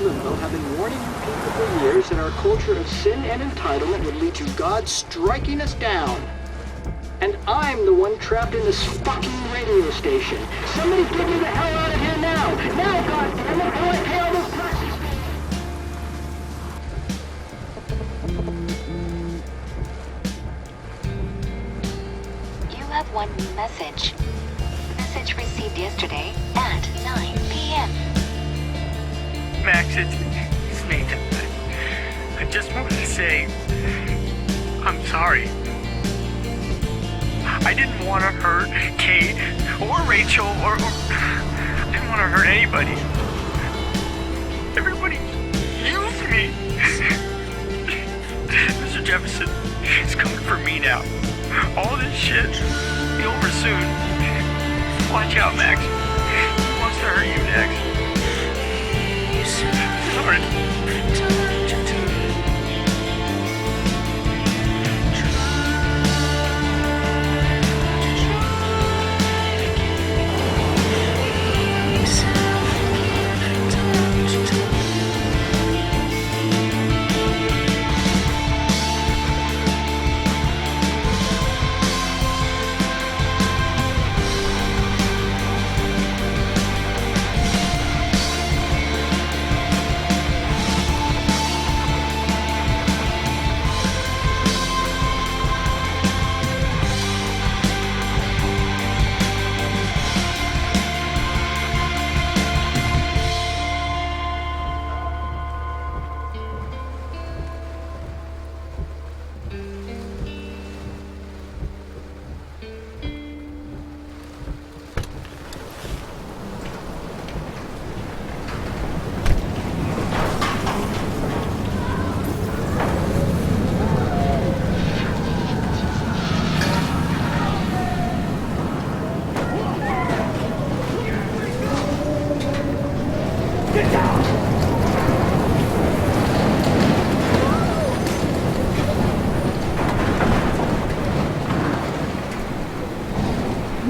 Limbo have been warning you people for years that our culture of sin and entitlement would lead to God striking us down. And I'm the one trapped in this fucking radio station. Somebody get me the hell out of here now! Now, goddammit, before I pay all those taxes! You have one new message. Message received yesterday at 9 p.m. Max, it's Nathan. I just wanted to say, I'm sorry. I didn't want to hurt Kate or Rachel or I didn't want to hurt anybody. Everybody used me. Mr. Jefferson is coming for me now. All this shit will be over soon. Watch out, Max. He wants to hurt you next. Sorry.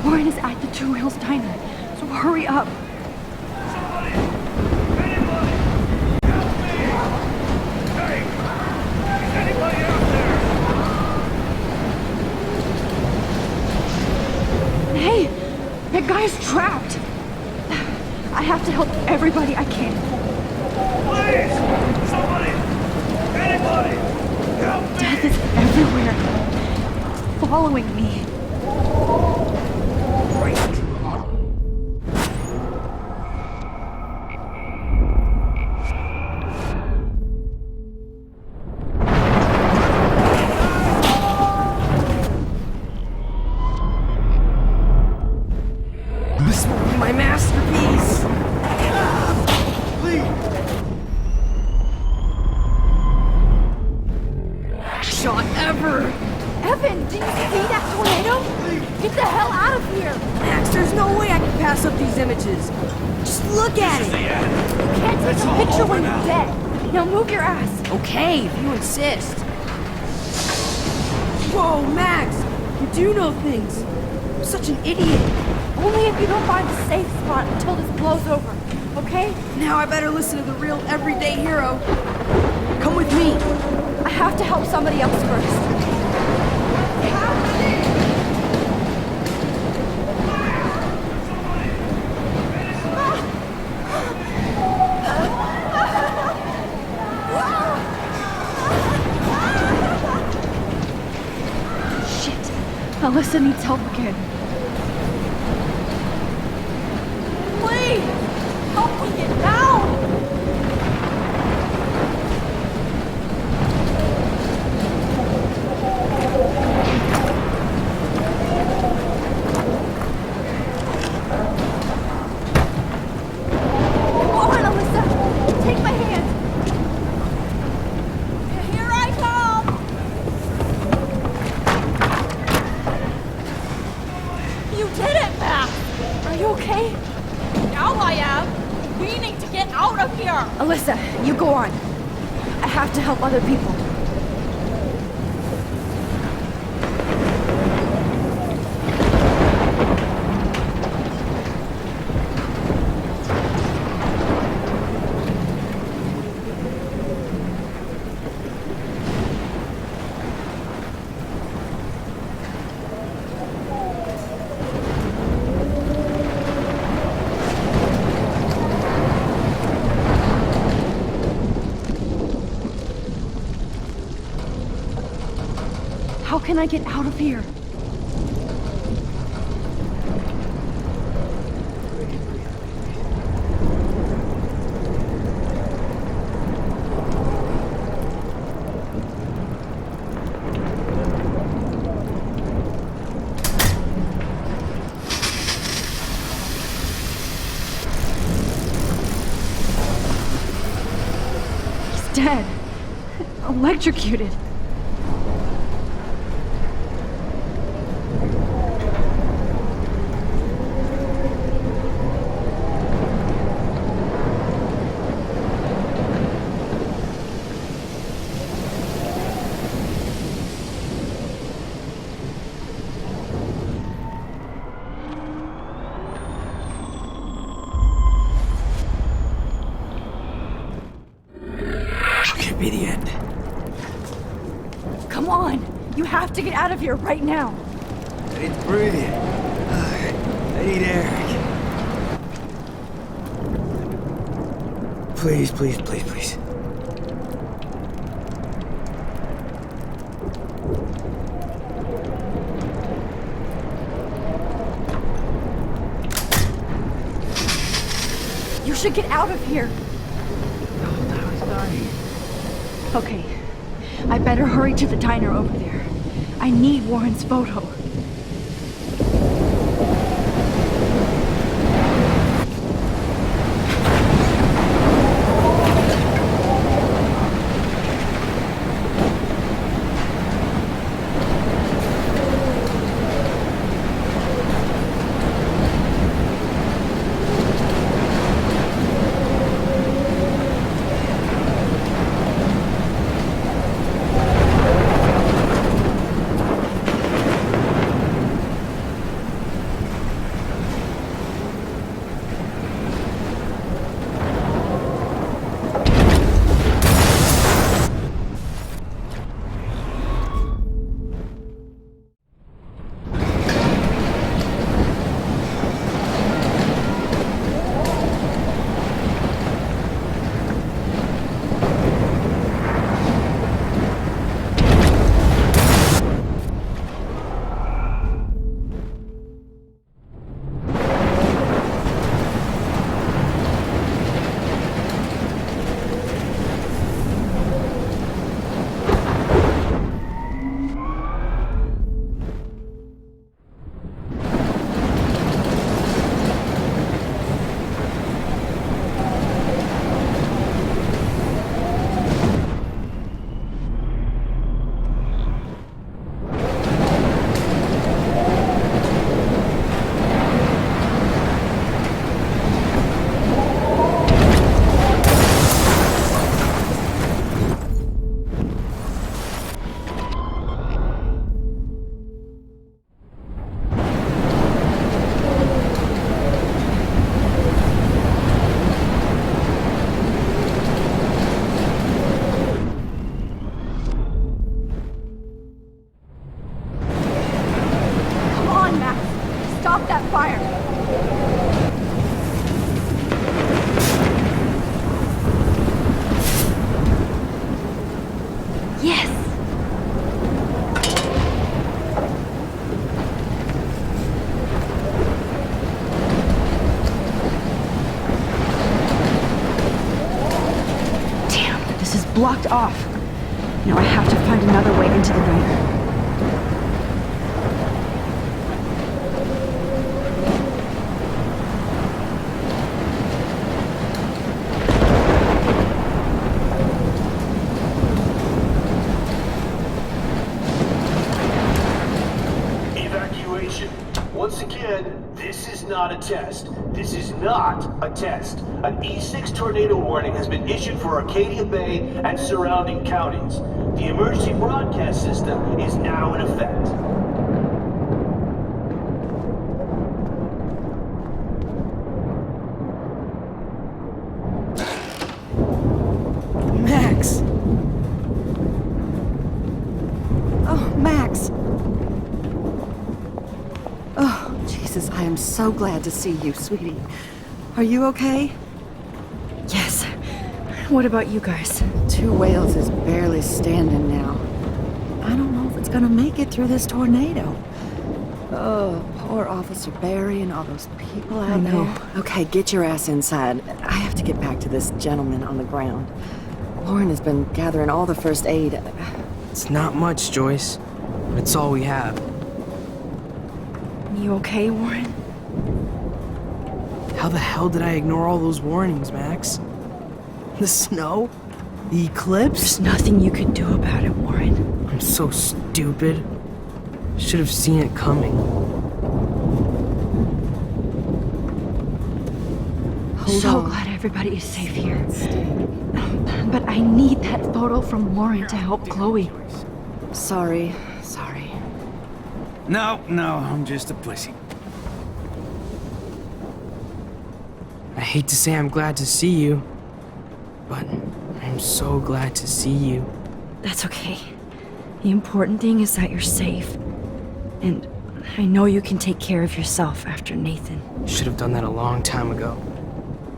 Warren is at the Two Wheels Diner, so hurry up. Somebody! Anybody! Help me! Hey! Is anybody out there? Hey, that guy's trapped. I have to help everybody I can. Please! Somebody! Anybody! Help me! Death is everywhere, following me. This will be my masterpiece! Shot ever! Evan, did you see that tornado? Get the hell out of here! Max, there's no way I can pass up these images. Just look at it! You can't take a picture when you're dead. Now move your ass. Okay, if you insist. Whoa, Max! You do know things. I'm such an idiot. Only if you don't find a safe spot until this blows over, okay? Now I better listen to the real everyday hero. Come with me. I have to help somebody else first. Alyssa needs help again. Please! Help me get down! Come on, Alyssa! Take my hand! Here I come! You did it, Max! Are you okay? Now I am. We need to get out of here. Alyssa, you go on. I have to help other people. How can I get out of here? He's dead. Electrocuted. Can't be the end. Come on! You have to get out of here right now! I need to breathe. I need air. Please, please, please, please. You should get out of here! I was dying. Okay, I better hurry to the diner over there. I need Warren's photo. Blocked off. Now I have to find another way into the diner. Evacuation. Once again, this is not a test. This is not a test. An E6 tornado warning has been issued for Arcadia Bay and surrounding counties. The emergency broadcast system is now in effect. Max! Oh, Max! Oh, Jesus, I am so glad to see you, sweetie. Are you okay? Yes. What about you guys? 2 Wales is barely standing now. I don't know if it's it's gonna make it through this tornado. Oh, poor Officer Barry and all those people out there. Okay, get your ass inside. I have to get back to this gentleman on the ground. Lauren has been gathering all the first aid. It's not much, Joyce, but it's all we have. You okay, Warren? How the hell did I ignore all those warnings, Max? The snow? The eclipse? There's nothing you can do about it, Warren. I'm so stupid. Should have seen it coming. Hold So on. glad everybody is safe here. But I need that photo from Lauren to help Chloe. Sorry. No, I'm just a pussy. I hate to say I'm glad to see you, but I'm so glad to see you. That's okay. The important thing is that you're safe. And I know you can take care of yourself after Nathan. Should have done that a long time ago.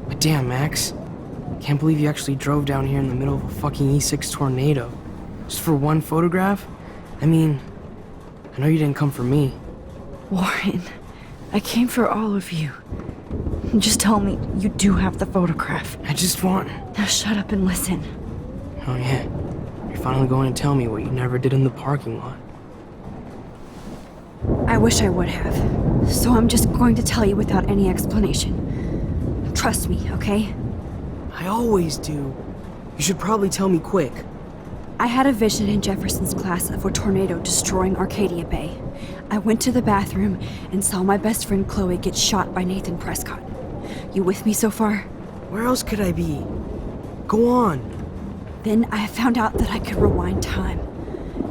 But damn, Max. Can't believe you actually drove down here in the middle of a fucking E6 tornado. Just for one photograph? I mean, I know you didn't come for me. Warren, I came for all of you. Just tell me you do have the photograph. I just want... Now shut up and listen. Oh yeah, you're finally going to tell me what you never did in the parking lot. I wish I would have. So I'm just going to tell you without any explanation. Trust me, okay? I always do. You should probably tell me quick. I had a vision in Jefferson's class of a tornado destroying Arcadia Bay. I went to the bathroom and saw my best friend Chloe get shot by Nathan Prescott. You with me so far? Where else could I be? Go on. Then I found out that I could rewind time.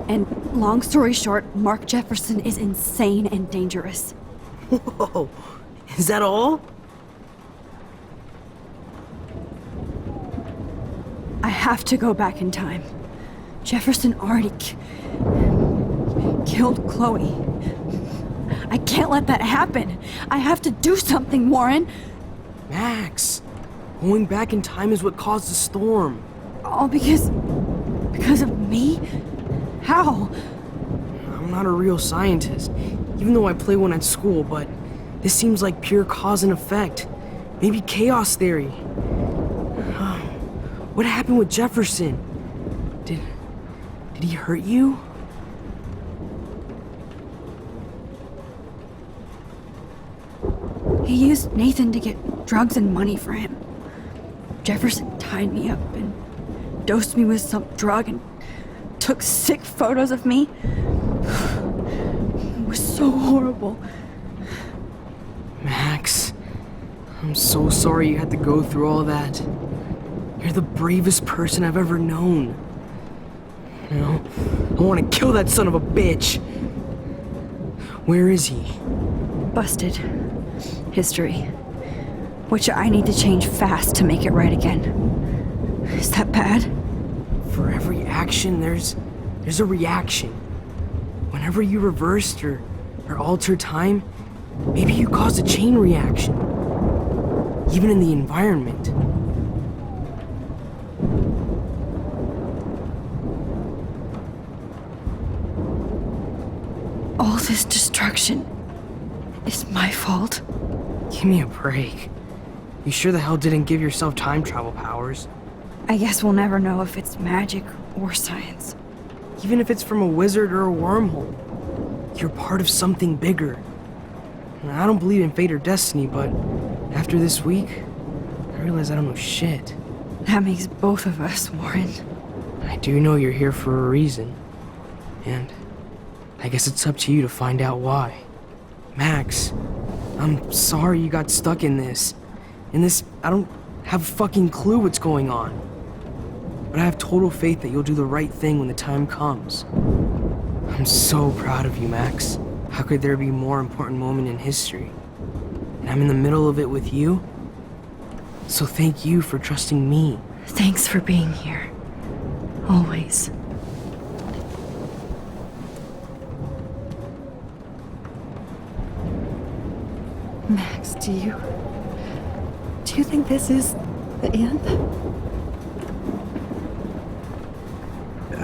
And long story short, Mark Jefferson is insane and dangerous. Whoa, is that all? I have to go back in time. Jefferson already killed Chloe. I can't let that happen. I have to do something, Warren. Max, going back in time is what caused the storm. All because of me? How? I'm not a real scientist, even though I play one at school, but this seems like pure cause and effect. Maybe chaos theory. What happened with Jefferson? Did he hurt you? He used Nathan to get drugs and money for him. Jefferson tied me up and dosed me with some drug and took sick photos of me. It was so horrible. Max, I'm so sorry you had to go through all that. You're the bravest person I've ever known. You know, I want to kill that son of a bitch. Where is he? Busted. History. Which I need to change fast to make it right again. Is that bad? For every action, there's a reaction. Whenever you reversed or altered time, maybe you caused a chain reaction. Even in the environment. All this destruction is my fault. Give me a break. You sure the hell didn't give yourself time travel powers? I guess we'll never know if it's magic or science. Even if it's from a wizard or a wormhole. You're part of something bigger. I don't believe in fate or destiny, but after this week, I realize I don't know shit. That makes both of us, Warren. I do know you're here for a reason. And I guess it's up to you to find out why. Max, I'm sorry you got stuck in this. I don't have a fucking clue what's going on. But I have total faith that you'll do the right thing when the time comes. I'm so proud of you, Max. How could there be a more important moment in history? And I'm in the middle of it with you. So thank you for trusting me. Thanks for being here. Always. Max, do you think this is the end?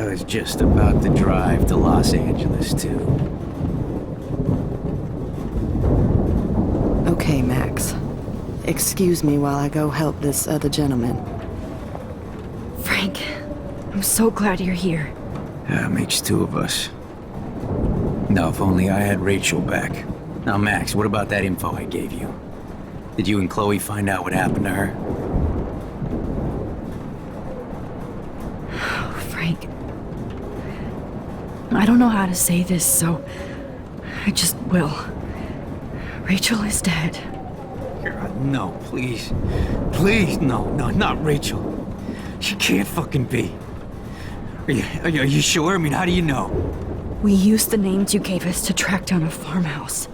I was just about to drive to Los Angeles, too. Okay, Max. Excuse me while I go help this other gentleman. Frank, I'm so glad you're here. Yeah, makes two of us. Now, if only I had Rachel back. Now, Max, what about that info I gave you? Did you and Chloe find out what happened to her? Oh, Frank. I don't know how to say this, so I just will. Rachel is dead. God, no, please. Please, no, not Rachel. She can't fucking be. Are you sure? I mean, how do you know? We used the names you gave us to track down a farmhouse.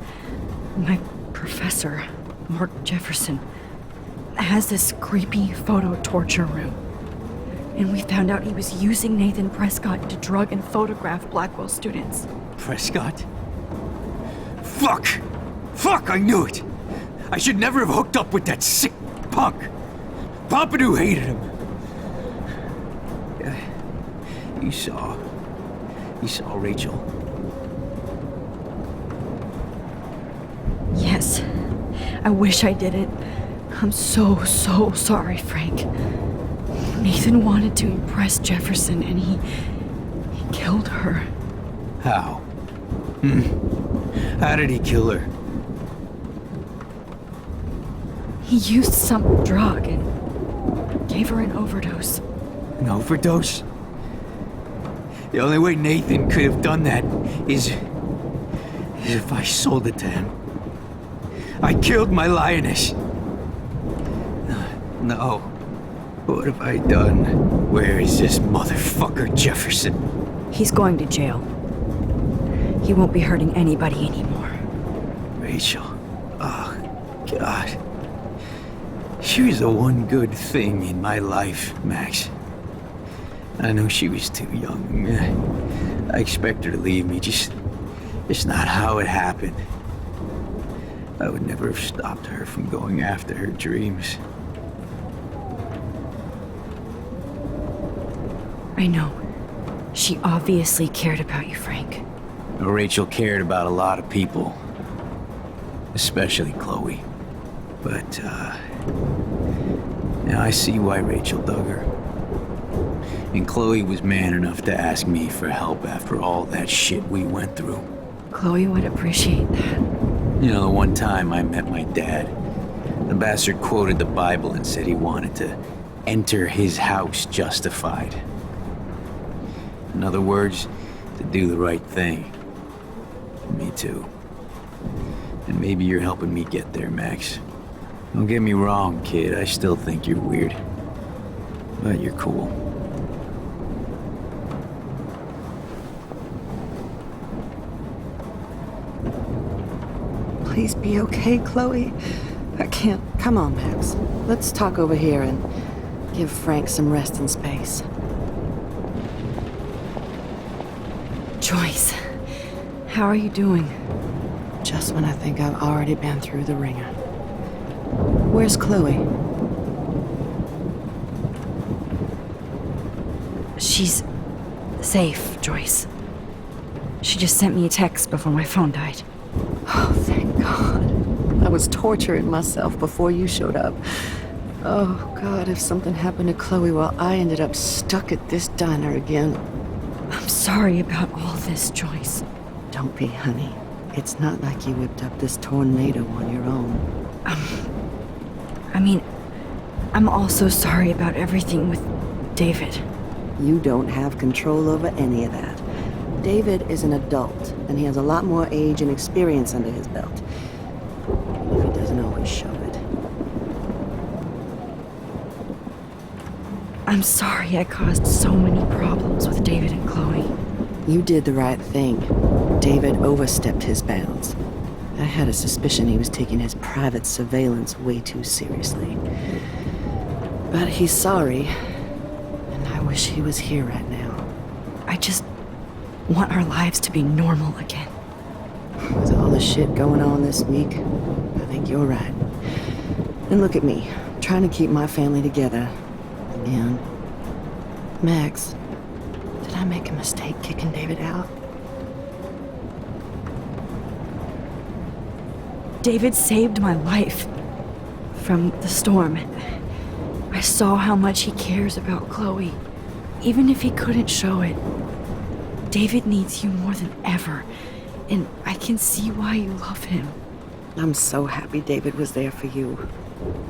My professor, Mark Jefferson, has this creepy photo torture room. And we found out he was using Nathan Prescott to drug and photograph Blackwell students. Prescott? Fuck! Fuck, I knew it! I should never have hooked up with that sick punk! Pompidou hated him! You saw Rachel. Yes. I wish I didn't. I'm so sorry, Frank. Nathan wanted to impress Jefferson and he killed her. How? How did he kill her? He used some drug and gave her an overdose. An overdose? The only way Nathan could have done that is if I sold it to him. I killed my lioness. No. What have I done? Where is this motherfucker Jefferson? He's going to jail. He won't be hurting anybody anymore. Rachel. Oh, God. She was the one good thing in my life, Max. I know she was too young. I expect her to leave me, just not how it happened. I would never have stopped her from going after her dreams. I know. She obviously cared about you, Frank. Rachel cared about a lot of people. Especially Chloe. But, now I see why Rachel dug her. And Chloe was man enough to ask me for help after all that shit we went through. Chloe would appreciate that. You know, the one time I met my dad, the bastard quoted the Bible and said he wanted to enter his house justified. In other words, to do the right thing. Me too. And maybe you're helping me get there, Max. Don't get me wrong, kid, I still think you're weird. But you're cool. Please be okay, Chloe. I can't. Come on, Max. Let's talk over here and give Frank some rest and space. Joyce, how are you doing? Just when I think I've already been through the ringer. Where's Chloe? She's safe, Joyce. She just sent me a text before my phone died. Oh, thank God. I was torturing myself before you showed up. Oh, God, if something happened to Chloe while I ended up stuck at this diner again. I'm sorry about all this, Joyce. Don't be, honey. It's not like you whipped up this tornado on your own. I'm also sorry about everything with David. You don't have control over any of that. David is an adult, and he has a lot more age and experience under his belt. Even if he doesn't always show it. I'm sorry I caused so many problems with David and Chloe. You did the right thing. David overstepped his bounds. I had a suspicion he was taking his private surveillance way too seriously. But he's sorry, and I wish he was here right now. I just want our lives to be normal again. With all the shit going on this week, I think you're right. And look at me, trying to keep my family together. Again. Max, did I make a mistake kicking David out? David saved my life from the storm. I saw how much he cares about Chloe, even if he couldn't show it. David needs you more than ever, and I can see why you love him. I'm so happy David was there for you.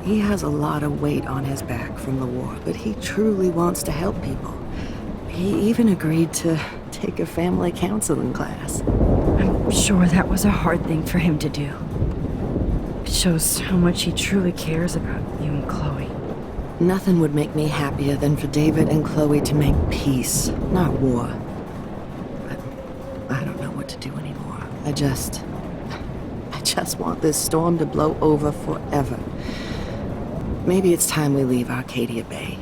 He has a lot of weight on his back from the war, but he truly wants to help people. He even agreed to take a family counseling class. I'm sure that was a hard thing for him to do. It shows how much he truly cares about you and Chloe. Nothing would make me happier than for David and Chloe to make peace, not war. But I don't know what to do anymore. I just want this storm to blow over forever. Maybe it's time we leave Arcadia Bay.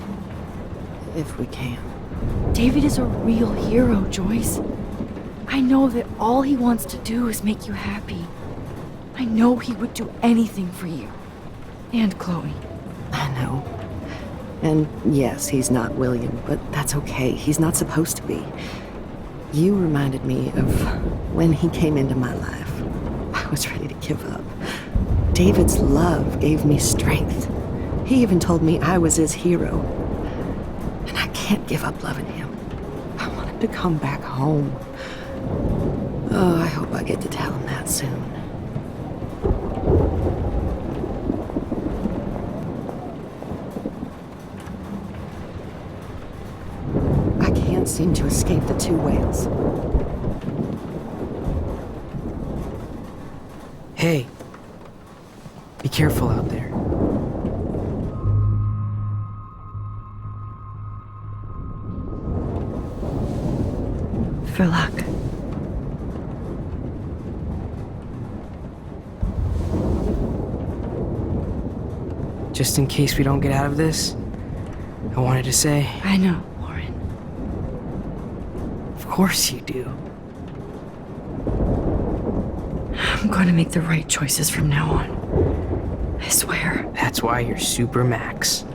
If we can. David is a real hero, Joyce. I know that all he wants to do is make you happy. I know he would do anything for you. And Chloe. I know. And yes, he's not William, but that's okay. He's not supposed to be. You reminded me of when he came into my life. I was ready to give up. David's love gave me strength. He even told me I was his hero. And I can't give up loving him. I want him to come back home. Oh, I hope I get to tell him that soon. I can't seem to escape the two whales. Hey, be careful out there. For luck. Just in case we don't get out of this, I wanted to say... I know, Warren. Of course you do. I'm going to make the right choices from now on. I swear. That's why you're Super Max.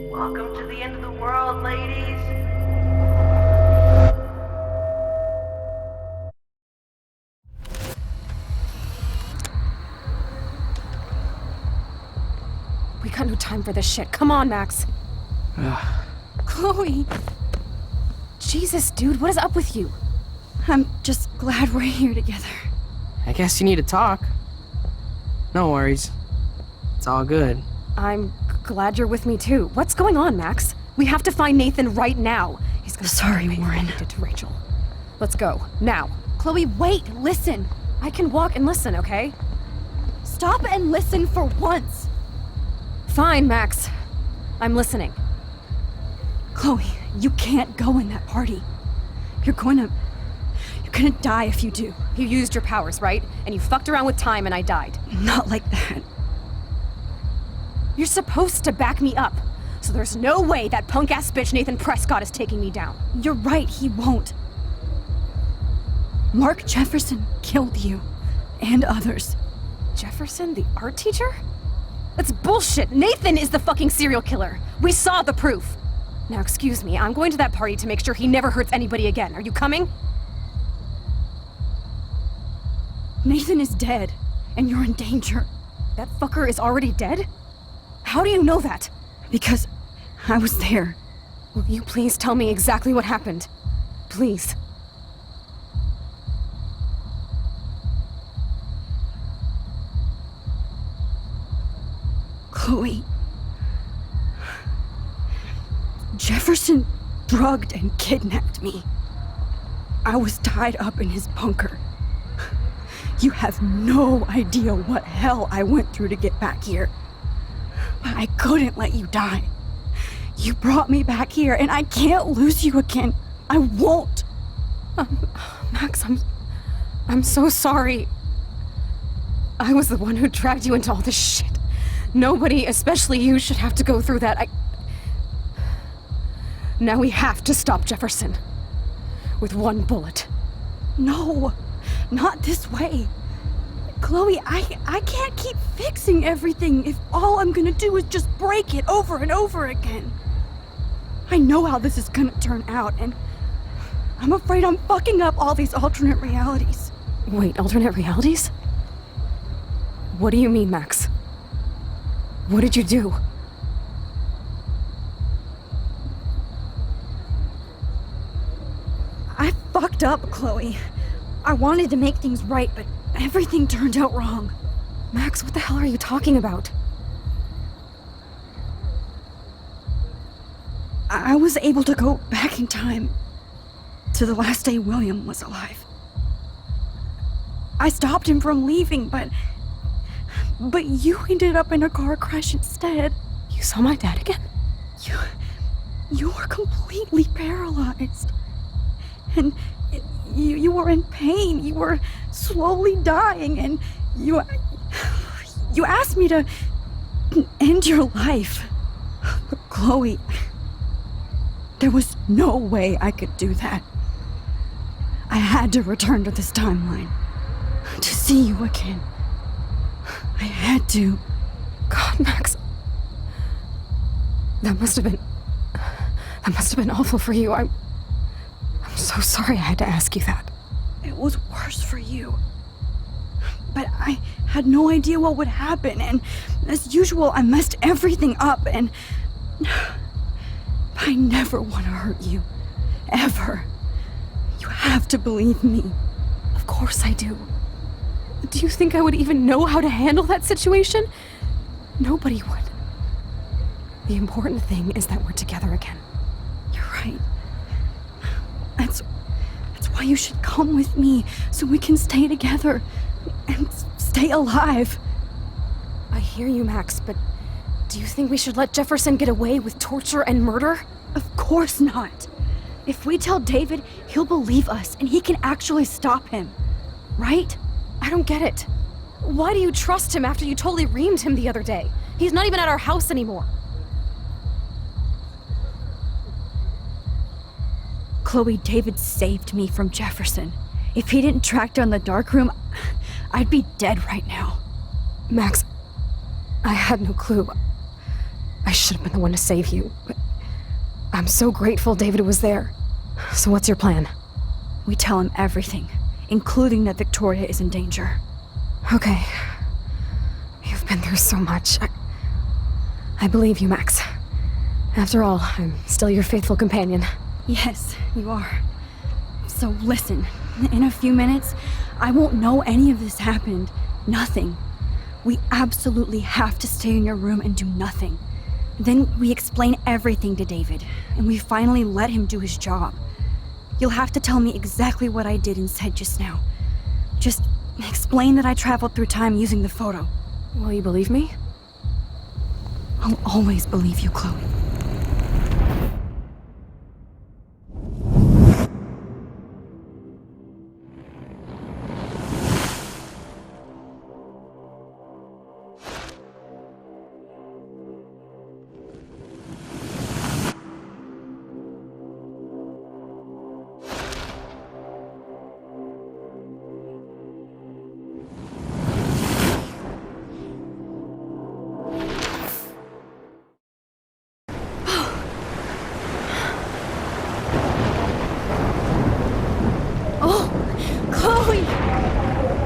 Welcome to the end of the world, ladies. We got no time for this shit. Come on, Max. Chloe! Jesus, dude, what is up with you? I'm just glad we're here together. I guess you need to talk. No worries. It's all good. I'm glad you're with me too. What's going on, Max? We have to find Nathan right now. He's gonna Sorry, Warren. did to Rachel. Let's go now. Chloe, wait, listen. I can walk and listen, okay? Stop and listen for once. Fine, Max. I'm listening. Chloe, you can't go in that party. You're gonna die if you do. You used your powers, right? And you fucked around with time and I died. Not like that. You're supposed to back me up. So there's no way that punk-ass bitch Nathan Prescott is taking me down. You're right, he won't. Mark Jefferson killed you. And others. Jefferson, the art teacher? That's bullshit! Nathan is the fucking serial killer! We saw the proof! Now excuse me, I'm going to that party to make sure he never hurts anybody again. Are you coming? Nathan is dead, and you're in danger. That fucker is already dead? How do you know that? Because I was there Will you please tell me exactly what happened? Please. Chloe. Jefferson drugged and kidnapped me. I was tied up in his bunker. You have no idea what hell I went through to get back here. But I couldn't let you die. You brought me back here, and I can't lose you again. I won't. Max, I'm so sorry. I was the one who dragged you into all this shit. Nobody, especially you, should have to go through that. Now we have to stop Jefferson. With one bullet. No, not this way. Chloe, I can't keep fixing everything if all I'm gonna do is just break it over and over again. I know how this is gonna turn out, and I'm afraid I'm fucking up all these alternate realities. Wait, alternate realities? What do you mean, Max? What did you do? I fucked up, Chloe. I wanted to make things right, but everything turned out wrong. Max, what the hell are you talking about? I was able to go back in time to the last day William was alive. I stopped him from leaving, but you ended up in a car crash instead. You saw my dad again? You were completely paralyzed. And you were in pain. You were slowly dying, and you asked me to end your life. But Chloe, there was no way I could do that. I had to return to this timeline to see you again. I had to. God, Max. That must have been awful for you. I'm so sorry I had to ask you that. It was worse for you. But I had no idea what would happen, and as usual, I messed everything up, and I never want to hurt you. Ever. You have to believe me. Of course I do. Do you think I would even know how to handle that situation? Nobody would. The important thing is that we're together again. You're right. That's why you should come with me, so we can stay together and stay alive. I hear you, Max, but do you think we should let Jefferson get away with torture and murder? Of course not. If we tell David, he'll believe us and he can actually stop him. Right? I don't get it. Why do you trust him after you totally reamed him the other day? He's not even at our house anymore. Chloe, David saved me from Jefferson. If he didn't track down the dark room, I'd be dead right now. Max, I had no clue. I should have been the one to save you, but I'm so grateful David was there. So what's your plan? We tell him everything, including that Victoria is in danger. Okay. You've been through so much. I believe you, Max. After all, I'm still your faithful companion. Yes, you are. So listen, in a few minutes, I won't know any of this happened. Nothing. We absolutely have to stay in your room and do nothing. Then we explain everything to David, and we finally let him do his job. You'll have to tell me exactly what I did and said just now. Just explain that I traveled through time using the photo. Will you believe me? I'll always believe you, Chloe.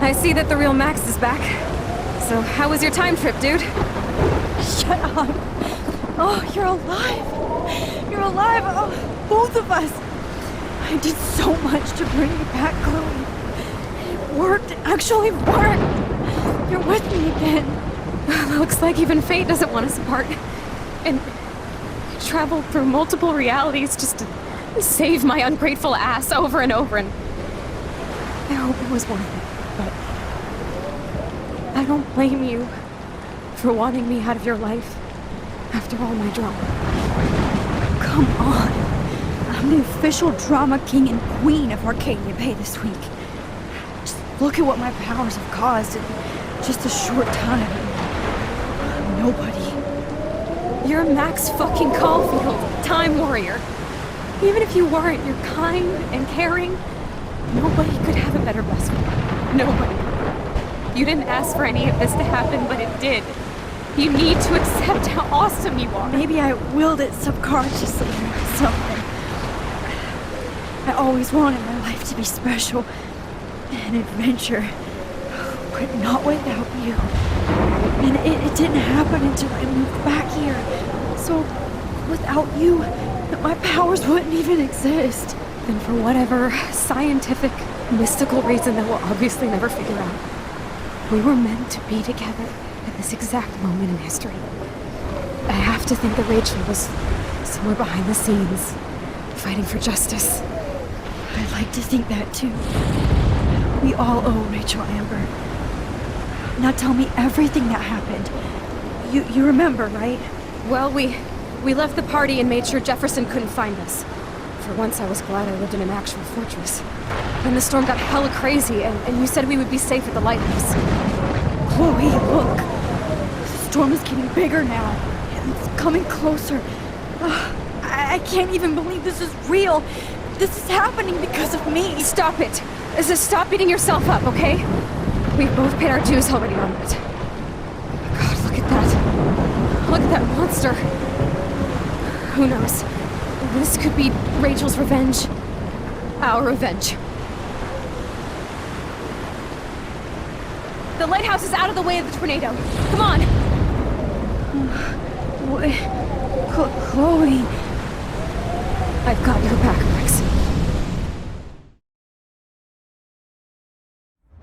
I see that the real Max is back. So how was your time trip, dude? Shut up. Oh, you're alive. You're you're alive. Oh, both of us. I did so much to bring you back, Chloe. It worked. It actually worked. You're with me again. Looks like even fate doesn't want us apart. And I traveled through multiple realities just to save my ungrateful ass over and over, and I hope it was worth it, but I don't blame you for wanting me out of your life after all my drama. Come on. I'm the official drama king and queen of Arcadia Bay this week. Just look at what my powers have caused in just a short time. Nobody. You're Max fucking Caulfield, Time Warrior. Even if you weren't, you're kind and caring. Nobody could have a better best friend. Nobody. You didn't ask for any of this to happen, but it did. You need to accept how awesome you are. Maybe I willed it subconsciously or something. I always wanted my life to be special. An adventure. But not without you. And it didn't happen until I moved back here. So, without you, my powers wouldn't even exist. And for whatever scientific, mystical reason that we'll obviously never figure out, we were meant to be together at this exact moment in history. I have to think that Rachel was somewhere behind the scenes, fighting for justice. I'd like to think that too. We all owe Rachel Amber. Now tell me everything that happened. You remember, right? Well, we left the party and made sure Jefferson couldn't find us. For once, I was glad I lived in an actual fortress. Then the storm got hella crazy, and you said we would be safe at the lighthouse. Chloe, look. The storm is getting bigger now. It's coming closer. I can't even believe this is real. This is happening because of me. Stop it. Stop beating yourself up, okay? We've both paid our dues already on it. God, look at that. Look at that monster. Who knows? This could be Rachel's revenge. Our revenge. The lighthouse is out of the way of the tornado. Come on! Chloe... I've got your back, Max.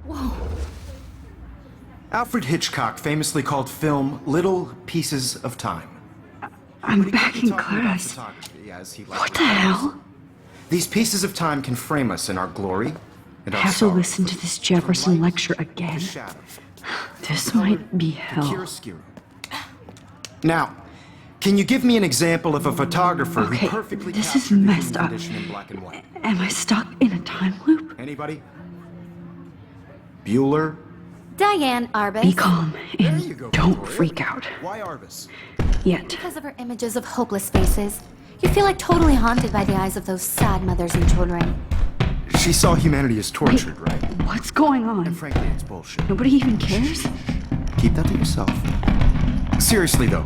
Whoa. Alfred Hitchcock famously called film little pieces of time. I'm back in class. What the hell? These pieces of time can frame us in our glory and our I have to sorrow. listen to this Jefferson lecture again. This might be hell. Now, can you give me an example of a photographer who Okay, perfectly this is captured the messed human up. condition in black and white? Am I stuck in a time loop? Anybody? Bueller? Diane Arbus. Be calm There you go, and don't Victoria. freak out. Why Arbus? Yet. Because of her images of hopeless faces, you feel like totally haunted by the eyes of those sad mothers and children. She saw humanity as tortured, right? What's going on? And frankly, it's bullshit. Nobody even cares? Keep that to yourself. Seriously, though,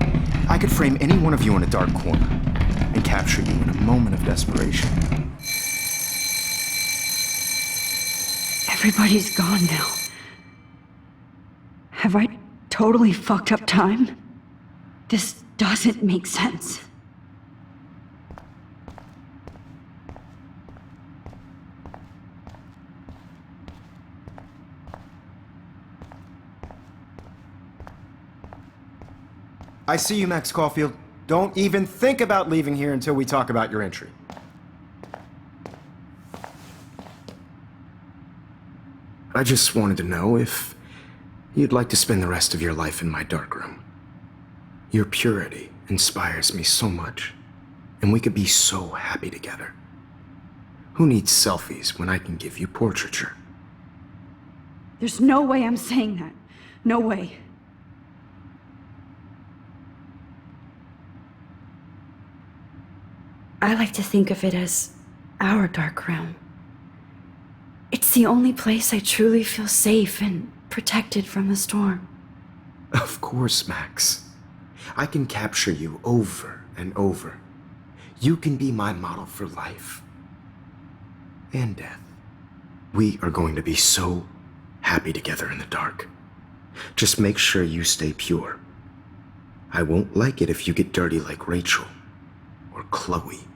I could frame any one of you in a dark corner and capture you in a moment of desperation. Everybody's gone now. Have I totally fucked up time? This doesn't make sense. I see you, Max Caulfield. Don't even think about leaving here until we talk about your entry. I just wanted to know if you'd like to spend the rest of your life in my darkroom. Your purity inspires me so much, and we could be so happy together. Who needs selfies when I can give you portraiture? There's no way I'm saying that. No way. I like to think of it as our dark realm. It's the only place I truly feel safe and protected from the storm. Of course, Max. I can capture you over and over. You can be my model for life and death. We are going to be so happy together in the dark. Just make sure you stay pure. I won't like it if you get dirty like Rachel. or Chloe.